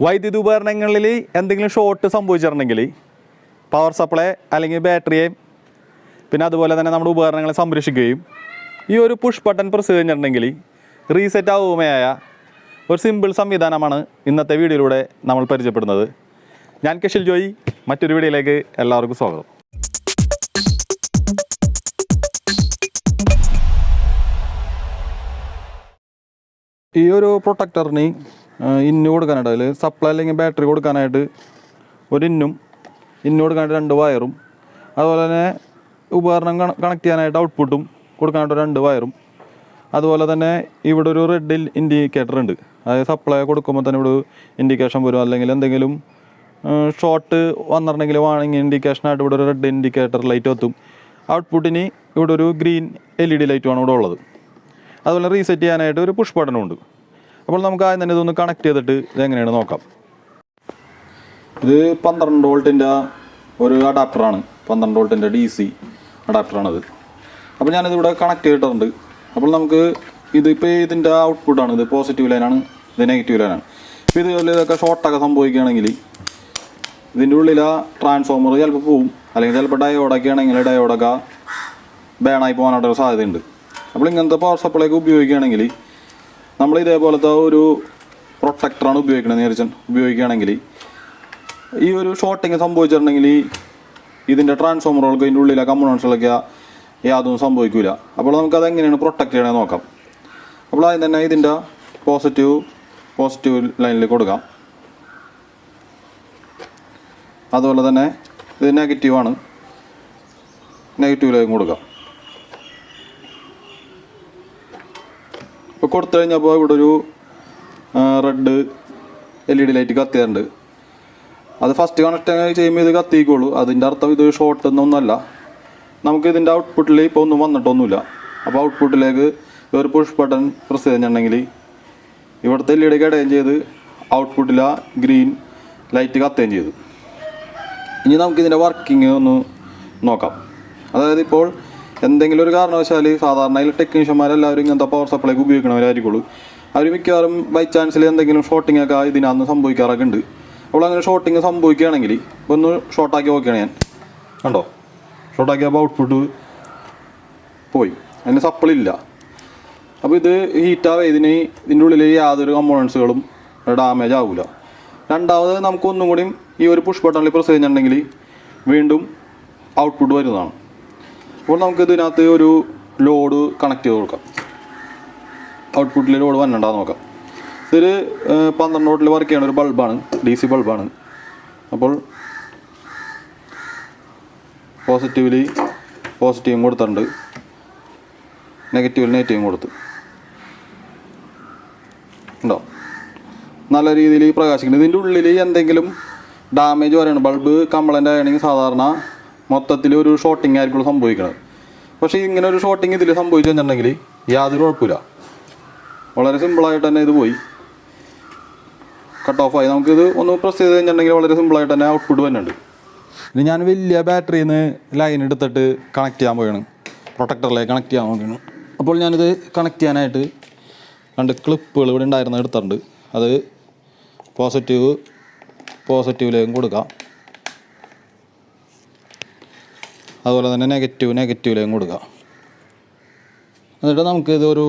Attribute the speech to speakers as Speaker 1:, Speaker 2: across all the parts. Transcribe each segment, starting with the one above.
Speaker 1: വൈദ്യുതി ഉപകരണങ്ങളിൽ എന്തെങ്കിലും ഷോർട്ട് സംഭവിച്ചിട്ടുണ്ടെങ്കിൽ പവർ സപ്ലൈ അല്ലെങ്കിൽ ബാറ്ററിയെ പിന്നെ അതുപോലെ തന്നെ നമ്മുടെ ഉപകരണങ്ങളെ സംരക്ഷിക്കുകയും ഈ ഒരു പുഷ് ബട്ടൺ പ്രസ് കഴിഞ്ഞിട്ടുണ്ടെങ്കിൽ റീസെറ്റ് ആവുകയായ ഒരു സിമ്പിൾ സംവിധാനമാണ് ഇന്നത്തെ വീഡിയോയിലൂടെ നമ്മൾ പരിചയപ്പെടുന്നത്. ഞാൻ കെഷിൽ ജോയി, മറ്റൊരു വീഡിയോയിലേക്ക് എല്ലാവർക്കും സ്വാഗതം. ഈ ഒരു പ്രൊട്ടക്ടറിന് ഇന്ന് കൊടുക്കാനായിട്ട് അതിൽ സപ്ലൈ അല്ലെങ്കിൽ ബാറ്ററി കൊടുക്കാനായിട്ട് ഒരു ഇന്ന് കൊടുക്കാനായിട്ട് 2 വയറും അതുപോലെ തന്നെ ഉപകരണം കണക്ട് ചെയ്യാനായിട്ട് ഔട്ട്പുട്ടും കൊടുക്കാനായിട്ട് 2 വയറും അതുപോലെ തന്നെ ഇവിടെ ഒരു റെഡ് ഇൻഡിക്കേറ്റർ ഉണ്ട്. അതായത് സപ്ലൈ കൊടുക്കുമ്പോൾ തന്നെ ഇവിടെ ഇൻഡിക്കേഷൻ വരും. അല്ലെങ്കിൽ എന്തെങ്കിലും ഷോർട്ട് വന്നിട്ടുണ്ടെങ്കിൽ വാണിംഗ് ഇൻഡിക്കേഷനായിട്ട് ഇവിടെ ഒരു റെഡ് ഇൻഡിക്കേറ്റർ ലൈറ്റ് എത്തും. ഔട്ട്പുട്ടിന് ഇവിടെ ഒരു ഗ്രീൻ LED ലൈറ്റുമാണ് ഇവിടെ ഉള്ളത്. അതുപോലെ റീസെറ്റ് ചെയ്യാനായിട്ട് ഒരു പുഷ് ബട്ടണും ഉണ്ട്. അപ്പോൾ നമുക്ക് ആദ്യം തന്നെ ഇതൊന്ന് കണക്ട് ചെയ്തിട്ട് ഇതെങ്ങനെയാണ് നോക്കാം. ഇത് 12 വോൾട്ടിൻ്റെ ഒരു അഡാപ്റ്ററാണ്. 12 വോൾട്ടിൻ്റെ DC അഡാപ്റ്ററാണത്. അപ്പോൾ ഞാനിതിവിടെ കണക്ട് ചെയ്തിട്ടുണ്ട്. അപ്പോൾ നമുക്ക് ഇതിപ്പോൾ ഇതിൻ്റെ ഔട്ട്പുട്ടാണ്. ഇത് പോസിറ്റീവ് ലൈനാണ്, ഇത് നെഗറ്റീവ് ലൈനാണ്. ഇപ്പോൾ ഇതൊക്കെ ഷോർട്ടൊക്കെ സംഭവിക്കുകയാണെങ്കിൽ ഇതിൻ്റെ ഉള്ളിൽ ആ ട്രാൻസ്ഫോമർ ചിലപ്പോൾ പോവും, അല്ലെങ്കിൽ ചിലപ്പോൾ ഡയോഡൊക്കെ ആണെങ്കിൽ ഡയോഡൊക്കെ ബേണായി പോകാനായിട്ടൊരു സാധ്യതയുണ്ട്. അപ്പോൾ ഇങ്ങനത്തെ പവർ സപ്ലൈക്ക് ഉപയോഗിക്കുകയാണെങ്കിൽ നമ്മൾ ഇതേപോലത്തെ ഒരു പ്രൊട്ടക്ടറാണ് ഉപയോഗിക്കുകയാണെങ്കിൽ ഈ ഒരു ഷോർട്ടിങ് സംഭവിച്ചിട്ടുണ്ടെങ്കിൽ ഇതിൻ്റെ ട്രാൻസ്ഫോമറുകൾക്ക് ഇതിൻ്റെ ഉള്ളിലെ കമ്പോണൻസുകളൊക്കെ യാതൊന്നും സംഭവിക്കില്ല. അപ്പോൾ നമുക്കത് എങ്ങനെയാണ് പ്രൊട്ടക്ട് ചെയ്യണമെന്ന് നോക്കാം. അപ്പോൾ ആദ്യം തന്നെ ഇതിൻ്റെ പോസിറ്റീവ് ലൈനിൽ കൊടുക്കാം. അതുപോലെ തന്നെ ഇത് നെഗറ്റീവാണ്, നെഗറ്റീവിലേക്കും കൊടുക്കാം. ഇപ്പോൾ കൊടുത്തു കഴിഞ്ഞപ്പോൾ ഇവിടെ ഒരു റെഡ് LED ലൈറ്റ് കത്തിയിട്ടുണ്ട്. അത് ഫസ്റ്റ് കണക്ട് ചെയ്യുമ്പോൾ ഇത് കത്തിക്കോളൂ. അതിൻ്റെ അർത്ഥം ഇത് ഷോർട്ട് എന്നൊന്നുമല്ല. നമുക്ക് ഇതിൻ്റെ ഔട്ട്പുട്ടിൽ ഇപ്പോൾ ഒന്നും വന്നിട്ടൊന്നുമില്ല. അപ്പോൾ ഔട്ട്പുട്ടിലേക്ക് ഒരു പുഷ് ബട്ടൺ പ്രസ് ചെയ്തിട്ടുണ്ടെങ്കിൽ ഇവിടുത്തെ LED ഇടുകയും ചെയ്ത് ഔട്ട്പുട്ടിൽ ആ ഗ്രീൻ ലൈറ്റ് കത്തുകയും ചെയ്തു. ഇനി നമുക്കിതിൻ്റെ വർക്കിംഗ് ഒന്ന് നോക്കാം. അതായത് ഇപ്പോൾ എന്തെങ്കിലും ഒരു കാരണവശാൽ സാധാരണ ടെക്നീഷ്യന്മാരെല്ലാവരും ഇങ്ങനത്തെ പവർ സപ്ലൈക്ക് ഉപയോഗിക്കണവരായിരിക്കുള്ളൂ. അവർ മിക്കവാറും ബൈ ചാൻസിൽ എന്തെങ്കിലും ഷോർട്ടിംഗ് ഒക്കെ ഇതിനകത്ത് സംഭവിക്കാറൊക്കെ ഉണ്ട്. അപ്പോൾ അങ്ങനെ ഷോർട്ടിങ് സംഭവിക്കുകയാണെങ്കിൽ ഒന്ന് ഷോർട്ടാക്കി നോക്കുകയാണ് ഞാൻ. കണ്ടോ, ഷോർട്ടാക്കിയപ്പോൾ ഔട്ട്പുട്ട് പോയി, അതിന് സപ്ലൈ ഇല്ല. അപ്പോൾ ഇത് ഹീറ്റാവേ ഇതിൻ്റെ ഉള്ളിൽ യാതൊരു കമ്പോണൻസുകളും ഡാമേജ് ആവില്ല. രണ്ടാമത് നമുക്കൊന്നും കൂടി ഈ ഒരു പുഷ് ബട്ടണിൽ പ്രസ് ചെയ്യുന്നുണ്ടെങ്കിൽ വീണ്ടും ഔട്ട്പുട്ട് വരുന്നതാണ്. അപ്പോൾ നമുക്ക് ഇതിനകത്ത് ഒരു ലോഡ് കണക്ട് ചെയ്ത് കൊടുക്കാം. ഔട്ട്പുട്ടിൽ ലോഡ് വന്നിട്ടുണ്ടാകും നോക്കാം. ഇതൊരു 12 വോൾട്ടിൽ വർക്ക് ചെയ്യുന്ന ഒരു ബൾബാണ്, DC ബൾബാണ്. അപ്പോൾ പോസിറ്റീവും കൊടുത്തിട്ടുണ്ട്, നെഗറ്റീവും കൊടുത്തു. ഉണ്ടോ, നല്ല രീതിയിൽ പ്രകാശിക്കുന്നത്. ഇതിൻ്റെ ഉള്ളിൽ എന്തെങ്കിലും ഡാമേജ് വരെയാണ്, ബൾബ് കംപ്ലൈൻ്റ് ആണെങ്കിൽ സാധാരണ മൊത്തത്തിൽ ഒരു ഷോർട്ടിങ് ആയിരിക്കും സംഭവിക്കുന്നത്. പക്ഷേ ഇങ്ങനെ ഒരു ഷോർട്ടിങ് ഇതിൽ സംഭവിച്ചു കഴിഞ്ഞിട്ടുണ്ടെങ്കിൽ യാതൊരു കുഴപ്പമില്ല. വളരെ സിമ്പിളായിട്ട് തന്നെ ഇത് പോയി കട്ട് ഓഫായി. നമുക്കിത് ഒന്ന് പ്രസ് ചെയ്ത് കഴിഞ്ഞിട്ടുണ്ടെങ്കിൽ വളരെ സിമ്പിളായിട്ട് തന്നെ ഔട്ട്പുട്ട് വരുന്നുണ്ട്. ഇനി ഞാൻ വലിയ ബാറ്ററിയിൽ നിന്ന് ലൈൻ എടുത്തിട്ട് കണക്ട് ചെയ്യാൻ പോവുകയാണ്, പ്രൊട്ടക്ടറിലേക്ക് കണക്ട് ചെയ്യാൻ നോക്കുകയാണ്. അപ്പോൾ ഞാനിത് കണക്ട് ചെയ്യാനായിട്ട് 2 ക്ലിപ്പുകൾ ഇവിടെ ഉണ്ടായിരുന്നത് എടുത്തിട്ടുണ്ട്. അത് പോസിറ്റീവിലേക്കും കൊടുക്കാം, അതുപോലെ തന്നെ നെഗറ്റീവിലേക്കും കൊടുക്കാം. എന്നിട്ട് നമുക്കിത് ഒരു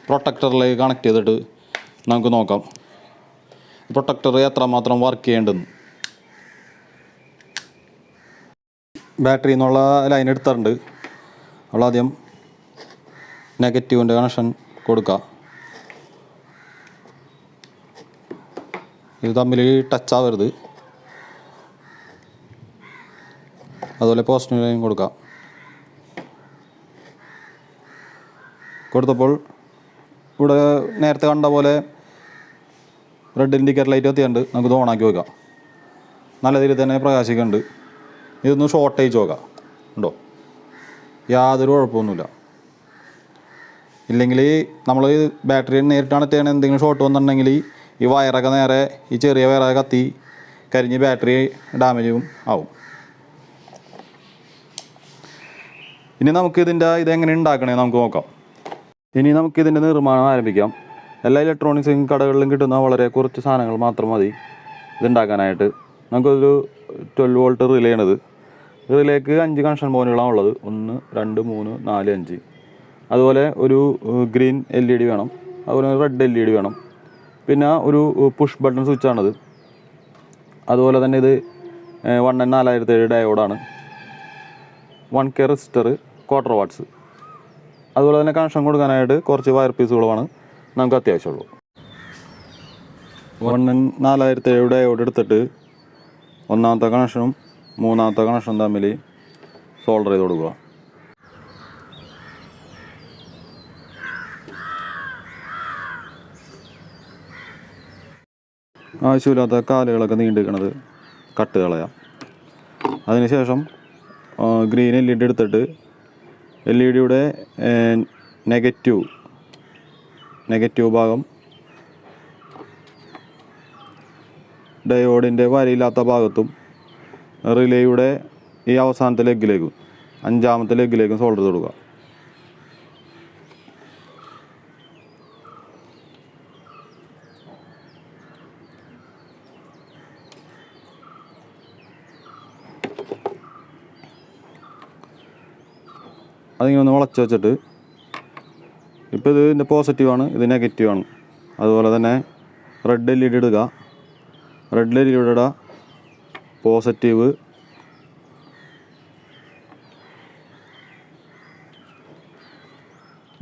Speaker 1: പ്രൊട്ടക്ടറിലേക്ക് കണക്ട് ചെയ്തിട്ട് നമുക്ക് നോക്കാം പ്രൊട്ടക്ടർ എത്രമാത്രം വർക്ക് ചെയ്യേണ്ടെന്ന്. ബാറ്ററിയിൽ നിന്നുള്ള ലൈൻ എടുത്തിട്ടുണ്ട്. അപ്പോൾ ആദ്യം നെഗറ്റീവിൻ്റെ കണക്ഷൻ കൊടുക്കുക. ഇത് തമ്മിൽ ടച്ച് ആവരുത്. അതുപോലെ പോസിറ്റീവ് ലൈൻ കൊടുക്കുക. കൊടുത്തപ്പോൾ ഇവിടെ നേരത്തെ കണ്ട പോലെ റെഡ് ഇൻഡിക്കേറ്റർ ലൈറ്റ് എത്തിയുണ്ട്. നമുക്കിത് ഓണാക്കി വെക്കാം. നല്ല രീതിയിൽ തന്നെ പ്രകാശിക്കുന്നുണ്ട്. ഇതൊന്ന് ഷോർട്ടേജ് നോക്കാം. ഉണ്ടോ, യാതൊരു കുഴപ്പമൊന്നുമില്ല. ഇല്ലെങ്കിൽ നമ്മൾ ബാറ്ററി നേരിട്ട് കണക്ട് ചെയ്യണ എന്തെങ്കിലും ഷോർട്ട് വന്നിട്ടുണ്ടെങ്കിൽ ഈ വയറൊക്കെ നേരെ ഈ ചെറിയ വയറൊക്കെ കത്തി കരിഞ്ഞ് ബാറ്ററി ഡാമേജും ആവും. ഇനി നമുക്കിതിൻ്റെ ഇതെങ്ങനെ ഉണ്ടാക്കണേ നമുക്ക് നോക്കാം. ഇനി നമുക്കിതിൻ്റെ നിർമ്മാണം ആരംഭിക്കാം. എല്ലാ ഇലക്ട്രോണിക്സ് കടകളിലും കിട്ടുന്ന വളരെ കുറച്ച് സാധനങ്ങൾ മാത്രം മതി ഇതുണ്ടാക്കാനായിട്ട്. നമുക്കൊരു 12 വോൾട്ട് റിലേ ആണിത്. റിലേക്ക് 5 കണക്ഷൻ പോയിന്റുകളാണ് ഉള്ളത്. 1 2 3 4 5. അതുപോലെ ഒരു ഗ്രീൻ LED വേണം, അതുപോലെ റെഡ് LED വേണം, പിന്നെ ഒരു പുഷ് ബട്ടൺ സ്വിച്ചാണിത്. അതുപോലെ തന്നെ ഇത് 1N4007 ഡയോഡാണ്. 1K resistor, 1/4 watts. അതുപോലെ തന്നെ കണക്ഷൻ കൊടുക്കാനായിട്ട് കുറച്ച് വയർ പീസുകളുമാണ് നമുക്ക് അത്യാവശ്യമുള്ളൂ. 1N4007 ഡയോഡ് എടുത്തിട്ട് ഒന്നാമത്തെ കണക്ഷനും മൂന്നാമത്തെ കണക്ഷനും തമ്മിൽ സോൾഡർ ചെയ്ത് കൊടുക്കുക. ആവശ്യമില്ലാത്ത കാലുകളൊക്കെ നീണ്ടിരിക്കണത് കട്ട് കളയാം. അതിനുശേഷം ഗ്രീൻ LED എടുത്തിട്ട് LED-യുടെ നെഗറ്റീവ് ഭാഗം ഡയോഡിൻ്റെ വരയില്ലാത്ത ഭാഗത്തും റിലേയുടെ ഈ അവസാനത്തെ ലെഗിലേക്കും 5ാമത്തെ ലെഗിലേക്കും സോൾഡർ ചെയ്ത് കൊടുക്കുക. അതിങ്ങനെ ഒന്ന് വളച്ച് വെച്ചിട്ട്, ഇപ്പോൾ ഇത് ഇതിൻ്റെ പോസിറ്റീവാണ്, ഇത് നെഗറ്റീവാണ്. അതുപോലെ തന്നെ റെഡ് LED ഇടുക. Red LED positive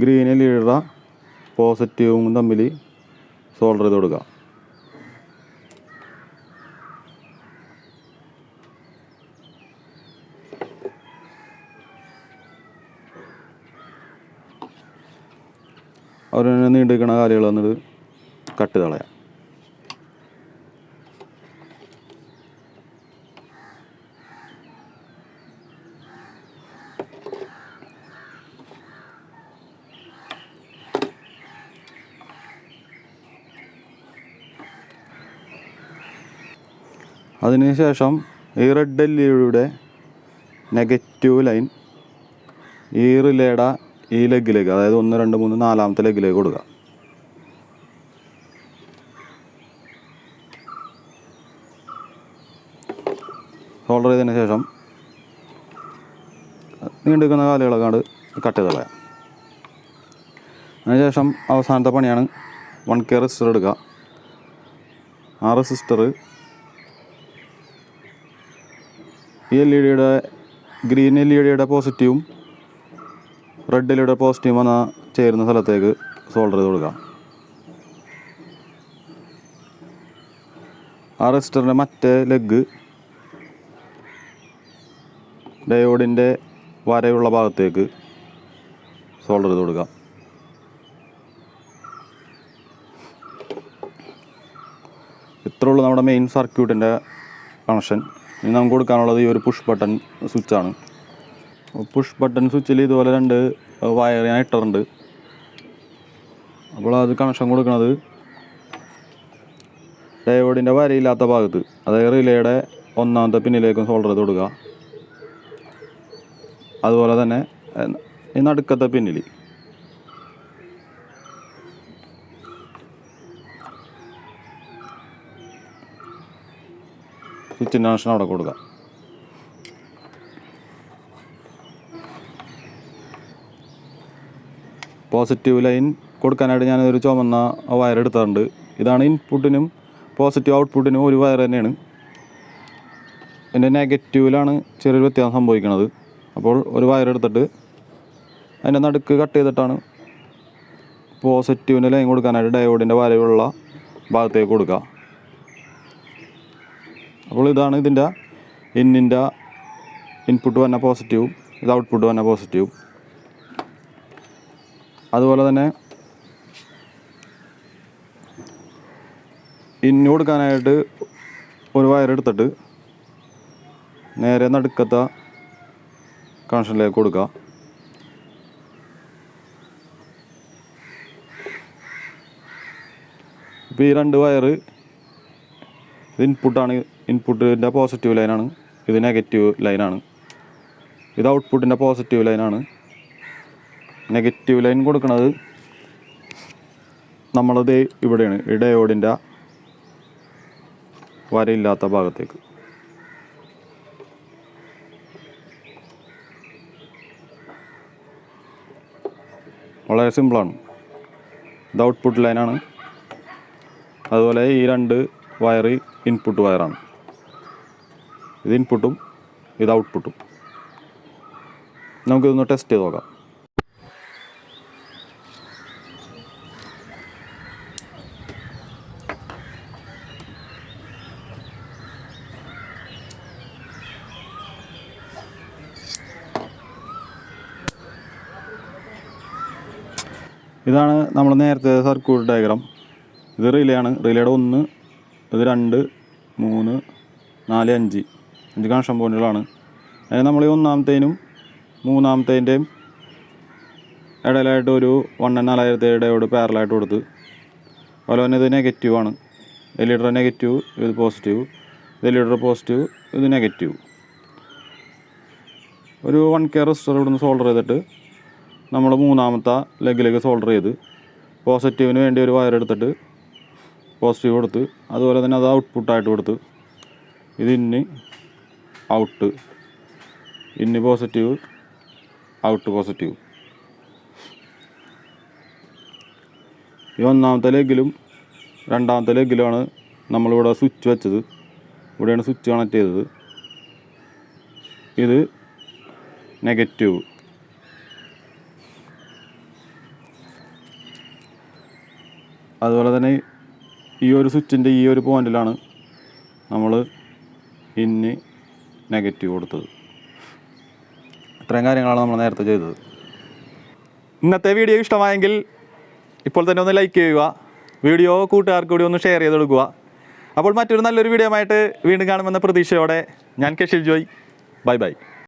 Speaker 1: green LED പോസിറ്റീവും തമ്മിൽ സോൾഡർ ചെയ്ത് കൊടുക്കുക. അവർ നീണ്ടിരിക്കണ കാലുകൾ വന്നിട്ട് കട്ട് കളയാം. അതിനുശേഷം ഈ റെഡ് LED-യുടെ നെഗറ്റീവ് ലൈൻ ഈ റിലേയുടെ ഈ ലെഗിലേക്ക്, അതായത് 1 2 3 4ാമത്തെ ലെഗിലേക്ക് കൊടുക്കുക. സോൾഡർ ചെയ്തതിന് ശേഷം നീണ്ടിരിക്കുന്ന കാലുകളൊക്കെ കട്ട് ചെയ്ത് കളയാം. അതിനുശേഷം അവസാനത്തെ പണിയാണ് 1K റെസിസ്റ്റർ എടുക്കുക. ആ റെസിസ്റ്റർ ഈ LED-യുടെ ഗ്രീൻ LED-യുടെ പോസിറ്റീവും റെഡ് LED-യുടെ പോസിറ്റീവും വന്ന ചേരുന്ന സ്ഥലത്തേക്ക് സോൾഡർ ചെയ്ത് കൊടുക്കുക. ആ റെസിസ്റ്ററിൻ്റെ മറ്റേ ലെഗ് ഡയോഡിൻ്റെ വരയുള്ള ഭാഗത്തേക്ക് സോൾഡർ ചെയ്ത് കൊടുക്കുക. ഇത്രയുള്ളൂ നമ്മുടെ മെയിൻ സർക്യൂട്ടിൻ്റെ കണക്ഷൻ. ഇനി നമുക്ക് കൊടുക്കാനുള്ളത് ഈ ഒരു പുഷ് ബട്ടൺ സ്വിച്ചാണ്. പുഷ് ബട്ടൺ സ്വിച്ചിൽ ഇതുപോലെ 2 വയർ ഞാൻ ഇട്ടിട്ടുണ്ട്. അപ്പോൾ അത് കണക്ഷൻ കൊടുക്കുന്നത് ഡയോഡിൻ്റെ വരയില്ലാത്ത ഭാഗത്ത്, അതായത് റിലേയുടെ 1ാമത്തെ പിന്നിലേക്കും സോൾഡർ ചെയ്ത് കൊടുക്കുക. അതുപോലെ തന്നെ ഈ നടുക്കത്തെ പിന്നിൽ സ്വിച്ചിൻ്റെ കണക്ഷൻ അവിടെ കൊടുക്കുക. പോസിറ്റീവ് ലൈൻ കൊടുക്കാനായിട്ട് ഞാനൊരു ചുമന്ന വയർ എടുത്തിട്ടുണ്ട്. ഇതാണ് ഇൻപുട്ടിനും പോസിറ്റീവ് ഔട്ട്പുട്ടിനും ഒരു വയർ തന്നെയാണ്. എൻ്റെ നെഗറ്റീവിലാണ് ചെറിയൊരു വ്യത്യാസം സംഭവിക്കുന്നത്. അപ്പോൾ ഒരു വയർ എടുത്തിട്ട് അതിൻ്റെ നടുക്ക് കട്ട് ചെയ്തിട്ടാണ് പോസിറ്റീവിൻ്റെ ലൈൻ കൊടുക്കാനായിട്ട് ഡയോഡിൻ്റെ വരയുള്ള ഭാഗത്തേക്ക് കൊടുക്കുക. അപ്പോൾ ഇതാണ് ഇതിൻ്റെ ഇൻപുട്ട് വന്ന പോസിറ്റീവും ഇത് ഔട്ട്പുട്ട് വന്ന പോസിറ്റീവും. അതുപോലെ തന്നെ ഇന്ന് കൊടുക്കാനായിട്ട് ഒരു വയർ എടുത്തിട്ട് നേരെ നടുക്കത്തെ കണക്ഷനിലേക്ക് കൊടുക്കുക. ഇപ്പോൾ ഈ 2 വയർ ഇത് ഇൻപുട്ടാണ്, ഇൻപുട്ടിൻ്റെ പോസിറ്റീവ് ലൈനാണ്, ഇത് നെഗറ്റീവ് ലൈനാണ്. ഇത് ഔട്ട്പുട്ടിൻ്റെ പോസിറ്റീവ് ലൈനാണ്. നെഗറ്റീവ് ലൈൻ കൊടുക്കുന്നത് നമ്മളത് ഇവിടെയാണ് ഈ ഡയോഡിൻ്റെ വരയില്ലാത്ത ഭാഗത്തേക്ക്. വളരെ സിമ്പിളാണ്. ഇത് ഔട്ട്പുട്ട് ലൈനാണ്. അതുപോലെ ഈ 2 വയറ് ഇൻപുട്ട് വയറാണ്. ഇത് ഇൻപുട്ടും ഇത് ഔട്ട്പുട്ടും. നമുക്കിതൊന്ന് ടെസ്റ്റ് ചെയ്ത് നോക്കാം. ഇതാണ് നമ്മൾ നേരത്തെ സർക്യൂട്ട് ഡയഗ്രാം. ഇത് റിലേ ആണ്. റിലേയുടെ 1, ഇത് 2, 3, 4, 5 കണക്ഷൻ പോയിന്റുകളാണ്. അതായത് നമ്മൾ ഈ 1-ാമത്തേനും 3-ാമത്തേൻ്റെയും ഇടയിലായിട്ട് ഒരു 1N4000 ഡയോഡ് പാരലായിട്ട് കൊടുത്ത്. അതുപോലെ തന്നെ ഇത് നെഗറ്റീവാണ്. LED നെഗറ്റീവ്, ഇത് പോസിറ്റീവ്. ഇത് LED പോസിറ്റീവ്, ഇത് നെഗറ്റീവ്. ഒരു 1K റെസിസ്റ്റർ ഇവിടുന്ന് സോൾഡർ ചെയ്തിട്ട് നമ്മൾ 3-ാമത്തെ ലെഗിലേക്ക് സോൾഡർ ചെയ്ത് പോസിറ്റീവിന് വേണ്ടി ഒരു വയർ എടുത്തിട്ട് പോസിറ്റീവ് കൊടുത്ത്, അതുപോലെ തന്നെ അത് ഔട്ട്പുട്ടായിട്ട് കൊടുത്ത്. ഇത് ഇന്ന് ഔട്ട്, ഇന്ന് പോസിറ്റീവ്, ഔട്ട് പോസിറ്റീവ്. ഈ 1-ാമത്തെ ലെഗിലും 2-ാമത്തെ ലെഗിലുമാണ് നമ്മളിവിടെ സ്വിച്ച് വെച്ചത്. ഇവിടെയാണ് സ്വിച്ച് കണക്ട് ചെയ്തത്. ഇത് നെഗറ്റീവ്. അതുപോലെ തന്നെ ഈ ഒരു സ്വിച്ചിൻ്റെ ഈ ഒരു പോയിന്റിലാണ് നമ്മൾ ഇന്ന് നെഗറ്റീവ് കൊടുത്തത്. ഇത്രയും കാര്യങ്ങളാണ് നമ്മൾ നേരത്തെ ചെയ്തത്. ഇന്നത്തെ വീഡിയോ ഇഷ്ടമായെങ്കിൽ ഇപ്പോൾ തന്നെ ഒന്ന് ലൈക്ക് ചെയ്യുക. വീഡിയോ കൂട്ടുകാർക്ക് കൂടി ഒന്ന് ഷെയർ ചെയ്ത് കൊടുക്കുക. അപ്പോൾ മറ്റൊരു നല്ലൊരു വീഡിയോ ആയിട്ട് വീണ്ടും കാണുമെന്ന പ്രതീക്ഷയോടെ ഞാൻ കെഷിൽ ജോയ്. Bye bye.